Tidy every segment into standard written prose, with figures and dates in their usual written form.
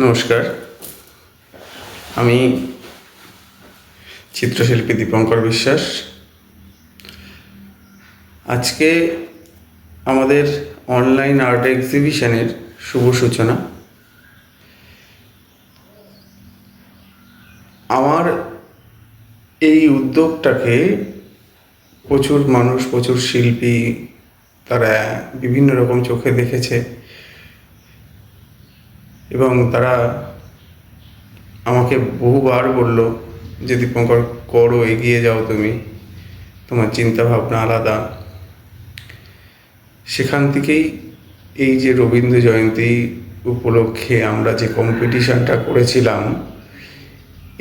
নমস্কার, আমি চিত্রশিল্পী দীপঙ্কর বিশ্বাস। আজকে আমাদের অনলাইন আর্ট এক্সিবিশনের শুভ সূচনা। আমার এই উদ্যোগটাকে প্রচুর মানুষ, প্রচুর শিল্পী তারা বিভিন্ন রকম চোখে দেখেছে এবং তারা আমাকে বহুবার বলল যে দীপঙ্কর, করো, এগিয়ে যাও, তোমার চিন্তা ভাবনা আলাদা। সেখান থেকেই এই যে রবীন্দ্র জয়ন্তী উপলক্ষে আমরা যে কম্পিটিশানটা করেছিলাম,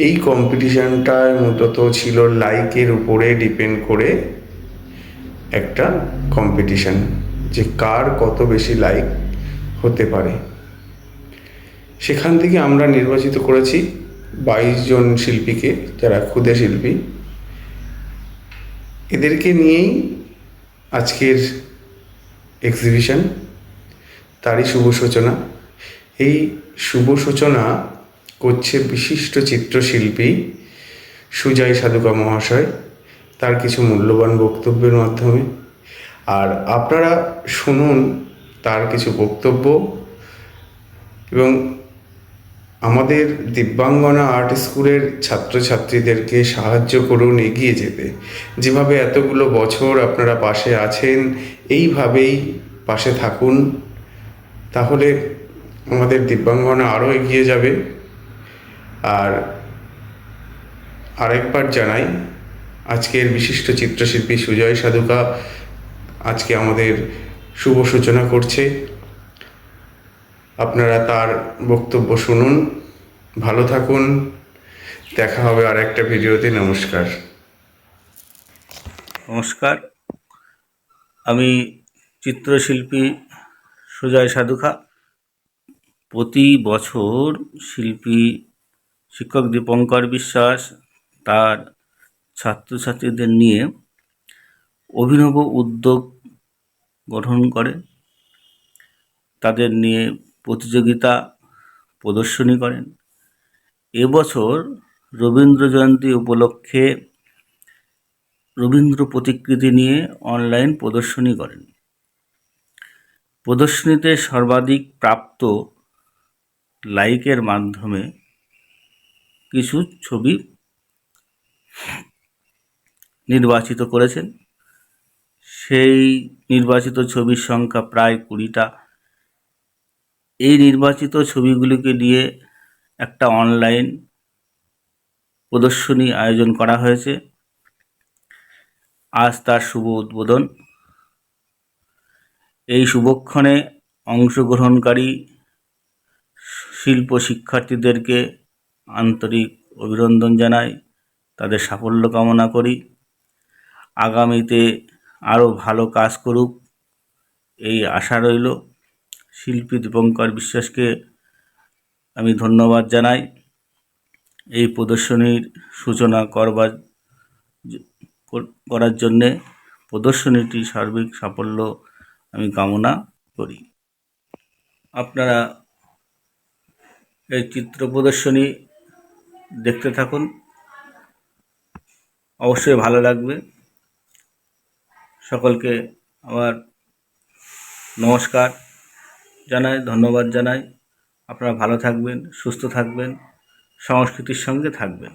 এই কম্পিটিশানটায় মূলত ছিল লাইকের উপরে ডিপেন্ড করে একটা কম্পিটিশান, যে কার কত বেশি লাইক হতে পারে। সেখান থেকে আমরা নির্বাচিত করেছি 22 জন শিল্পীকে, যারা ক্ষুদে শিল্পী। এদেরকে নিয়েই আজকের এক্সিবিশন, তারই শুভ সূচনা। এই শুভ সূচনা করছে বিশিষ্ট চিত্রশিল্পী সুজয় সাধুকা মহাশয়, তার কিছু মূল্যবান বক্তব্যের মাধ্যমে। আর আপনারা শুনুন তার কিছু বক্তব্য এবং আমাদের দিব্যাঙ্গনা আর্ট স্কুলের ছাত্রছাত্রীদেরকে সাহায্য করুন এগিয়ে যেতে। যেভাবে এতগুলো বছর আপনারা পাশে আছেন, এইভাবেই পাশে থাকুন, তাহলে আমাদের দিব্যাঙ্গনা আরও এগিয়ে যাবে। আর আরেকবার জানাই, আজকের বিশিষ্ট চিত্রশিল্পী সুজয় সাধুকা আজকে আমাদের শুভ সূচনা করছে। আপনারা তার বক্তব্য শুনুন, ভালো থাকুন, দেখা হবে আর একটা ভিডিওতে। নমস্কার। নমস্কার, আমি চিত্রশিল্পী সুজয় সাধুকা। প্রতি বছর শিল্পী শিক্ষক দীপঙ্কর বিশ্বাস তার ছাত্রছাত্রীদের নিয়ে অভিনব উদ্যোগ গঠন করে, তাদের নিয়ে প্রতিযোগিতা প্রদর্শনী করেন। এবছর রবীন্দ্র জয়ন্তী উপলক্ষে রবীন্দ্র প্রতিকৃতি নিয়ে অনলাইন প্রদর্শনী করেন। প্রদর্শনীতে সর্বাধিক প্রাপ্ত লাইকের মাধ্যমে কিছু ছবি নির্বাচিত করেছেন। সেই নির্বাচিত ছবির সংখ্যা প্রায় 20টা। এই নির্বাচিত ছবিগুলিকে নিয়ে একটা অনলাইন প্রদর্শনী আয়োজন করা হয়েছে। আজ তার শুভ উদ্বোধন। এই শুভক্ষণে অংশগ্রহণকারী শিল্প শিক্ষার্থীদেরকে আন্তরিক অভিনন্দন জানাই, তাদের সাফল্য কামনা করি। আগামীতে আরও ভালো কাজ করুক এই আশা রইল। শিল্পী দীপঙ্কর বিশ্বাসকে আমি ধন্যবাদ জানাই এই প্রদর্শনীর সূচনা করার জন্যে। প্রদর্শনীটি সার্বিক সাফল্য আমি কামনা করি। আপনারা এই চিত্র প্রদর্শনী দেখতে থাকুন, অবশ্যই ভালো লাগবে। সকলকে আমার নমস্কার জানাই, ধন্যবাদ জানাই। আপনারা ভালো থাকবেন, সুস্থ থাকবেন, সংস্কৃতির সঙ্গে থাকবেন।